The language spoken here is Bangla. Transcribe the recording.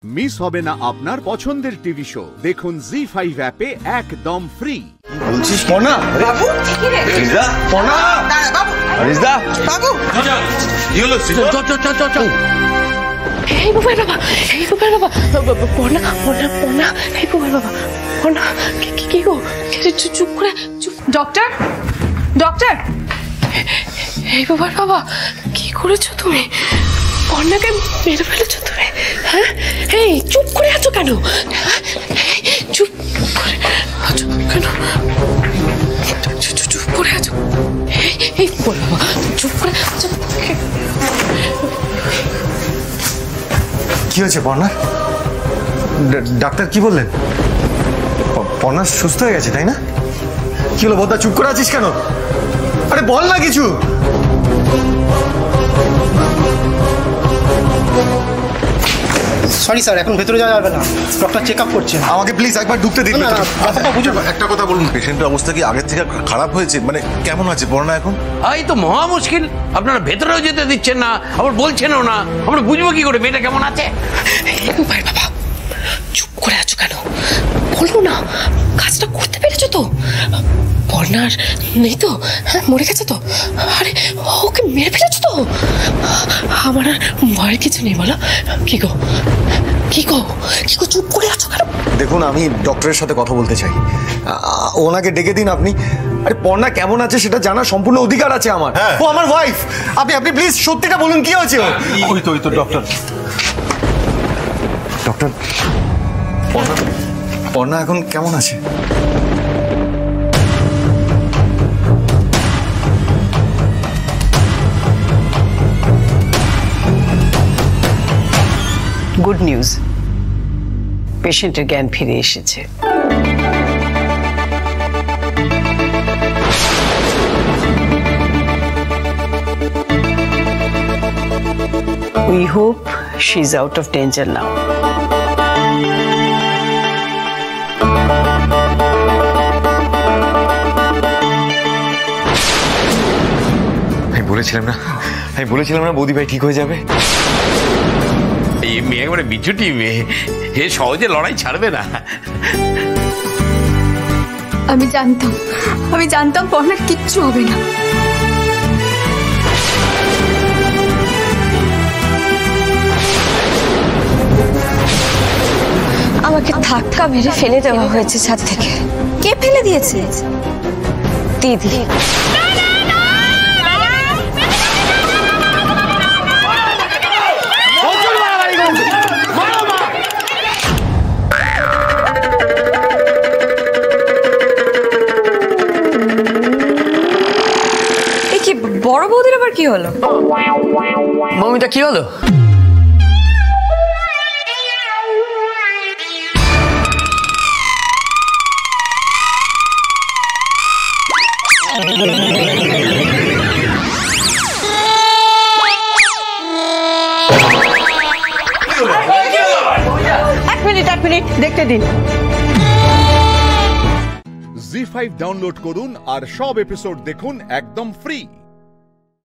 মিস হবে না আপনার পছন্দের টিভি শো। দেখুন জি5 অ্যাপে একদম ফ্রি। বলছিস পনা? বাবু কি রে? রিজা পনা, বাবু রিজা বাবু কি হলো? চল এই বুবার বাবা, এই বুবার বাবা, পড়না পড়না পড়না, এই বুবার বাবা পড়না। কি গো, চুপ করে চুপ। ডক্টর ডক্টর, এই বুবার বাবা কি করেছো তুমি? পড়নাকে মেরে ফেলেছো তুমি? হ্যাঁ, এই চুপ করে আছো কেন? চুপ করে আছো কেন? চুপ করে আছো। এই বল বাবা, চুপ করে আছো। কি হয়েছে পর্ণা? ডাক্তার কি বললেন? পর্ণা সুস্থ হয়ে গেছে তাই না? কি হলো বদ্দা, চুপ করে আছিস কেন? আরে বল না কিছু। সরি স্যার, এখন ভেতরে যাওয়া যাবে না, ডক্টর চেক আপ করছেন। আমাকে প্লিজ একবার ঢুকতে দিন। একটা কথা বলুন, পেশেন্টের অবস্থা কি আগের থেকে খারাপ হয়েছে? মানে কেমন আছে পর্ণা এখন? এই তো মহা মুশকিল, আপনারা ভেতরেও যেতে দিচ্ছেন না, আবার বলছেনও না, আমরা বুঝবো কি করে মেয়েটা কেমন আছে? ভাই বাবা চুপ করে আছো কেন? বলো না, কাজটা করতে পেরেছো তো? পর্ণার নেই তো? হ্যাঁ, মরে গেছে তো? আরে ওকে মেরে ফেলেছো তো? আমার আর ভয়ের কিছু নেই বলো। কি গো কি গো কি গো, চুপ করে আছো কেন? দেখুন, আমি ডক্টরের সাথে কথা বলতে চাই, ওনাকে ডেকে দিন আপনি। আরে পর্ণা কেমন আছে সেটা জানার সম্পূর্ণ অধিকার আছে আমার। ও আমার ওয়াইফ। আপনি প্লিজ সত্যিটা বলুন, কি হয়েছে? ওই তো ডক্টর। ডক্টর, পর্ণা এখন কেমন আছে? গুড নিউজ, পেশেন্টের জ্ঞান ফিরে এসেছে। We hope she's out of danger now. আমি বলেছিলাম না বৌদি ভাই ঠিক হয়ে যাবে। এই মেয়ে একেবারে বিছুটি মেয়ে, হে সহজে লড়াই ছাড়বে না। আমি জানতাম পর্ণার কিচ্ছু হবে না। আমাকে ধাক্কা মেরে ফেলে দেওয়া হয়েছে ছাদ থেকে। কে ফেলে দিয়েছে? দিদি। বড় বৌদির আবার কি হলো? মমিটা কি হলো? এক মিনিট দেখতে দিন। জি5 ডাউনলোড করুন আর সব এপিসোড দেখুন একদম ফ্রি।